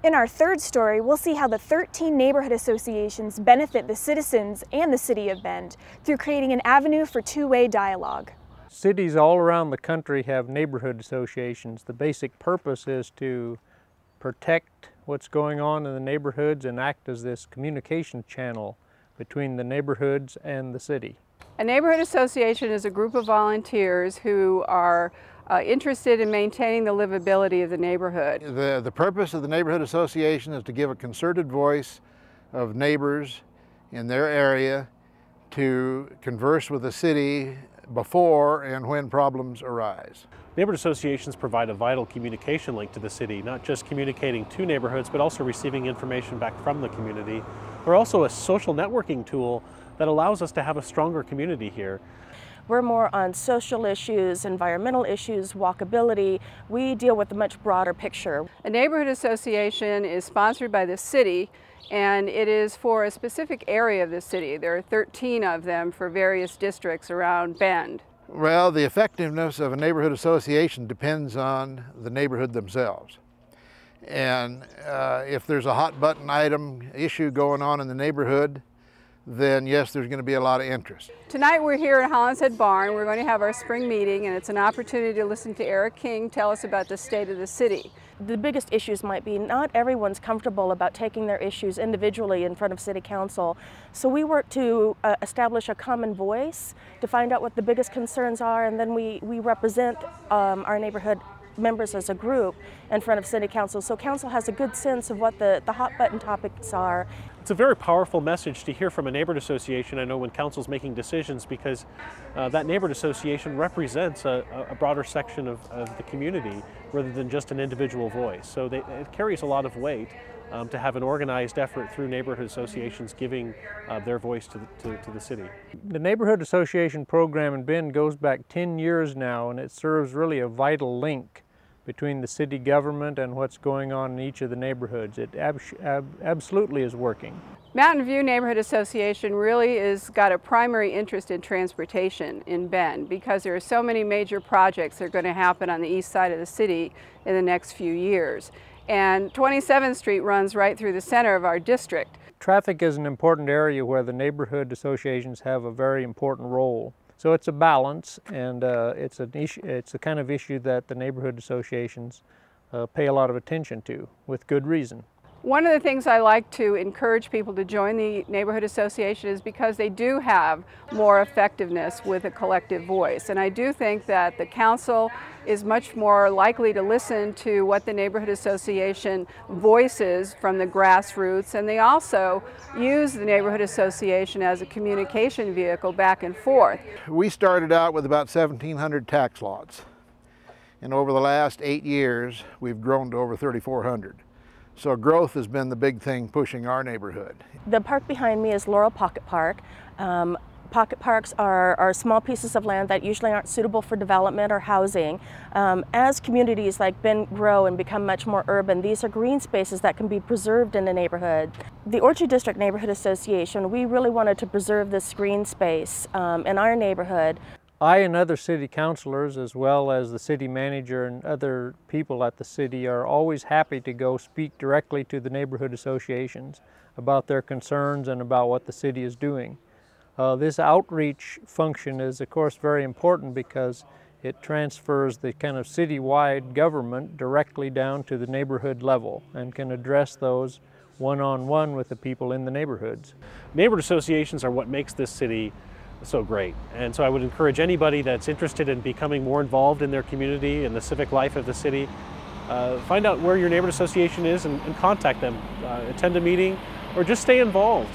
In our third story, we'll see how the 13 neighborhood associations benefit the citizens and the City of Bend through creating an avenue for two-way dialogue. Cities all around the country have neighborhood associations. The basic purpose is to protect what's going on in the neighborhoods and act as this communication channel between the neighborhoods and the city. A neighborhood association is a group of volunteers who are interested in maintaining the livability of the neighborhood. The purpose of the neighborhood association is to give a concerted voice of neighbors in their area to converse with the city before and when problems arise. Neighborhood associations provide a vital communication link to the city, not just communicating to neighborhoods, but also receiving information back from the community. We're also a social networking tool that allows us to have a stronger community here. We're more on social issues, environmental issues, walkability. We deal with a much broader picture. A neighborhood association is sponsored by the city, and it is for a specific area of the city. There are 13 of them for various districts around Bend. Well, the effectiveness of a neighborhood association depends on the neighborhood themselves. And if there's a hot button item issue going on in the neighborhood, then yes, there's going to be a lot of interest. Tonight we're here at Hollinshead Barn. We're going to have our spring meeting, and it's an opportunity to listen to Eric King tell us about the state of the city. The biggest issues might be not everyone's comfortable about taking their issues individually in front of City Council. So we work to establish a common voice to find out what the biggest concerns are, and then we represent our neighborhood members as a group in front of City Council. So Council has a good sense of what the hot button topics are. It's a very powerful message to hear from a neighborhood association, I know, when council's making decisions, because that neighborhood association represents a broader section of the community rather than just an individual voice. So it carries a lot of weight to have an organized effort through neighborhood associations giving their voice to the city. The Neighborhood Association program in Bend goes back 10 years now, and it serves really a vital link between the city government and what's going on in each of the neighborhoods. It absolutely is working. Mountain View Neighborhood Association really has got a primary interest in transportation in Bend because there are so many major projects that are going to happen on the east side of the city in the next few years. And 27th Street runs right through the center of our district. Traffic is an important area where the neighborhood associations have a very important role. So it's a balance, and it's the kind of issue that the neighborhood associations pay a lot of attention to, with good reason. One of the things I like to encourage people to join the neighborhood association is because they do have more effectiveness with a collective voice. And I do think that the council is much more likely to listen to what the neighborhood association voices from the grassroots, and they also use the neighborhood association as a communication vehicle back and forth. We started out with about 1,700 tax lots, and over the last 8 years we've grown to over 3,400. So growth has been the big thing pushing our neighborhood. The park behind me is Laurel Pocket Park. Pocket parks are small pieces of land that usually aren't suitable for development or housing. As communities like Bend grow and become much more urban, these are green spaces that can be preserved in a neighborhood. The Orchard District Neighborhood Association, we really wanted to preserve this green space in our neighborhood. I and other city councilors, as well as the city manager and other people at the city, are always happy to go speak directly to the neighborhood associations about their concerns and about what the city is doing. This outreach function is, of course, very important because it transfers the kind of citywide government directly down to the neighborhood level and can address those one-on-one with the people in the neighborhoods. Neighborhood associations are what makes this city so great, and so I would encourage anybody that's interested in becoming more involved in their community and the civic life of the city, find out where your neighborhood association is and contact them, attend a meeting, or just stay involved.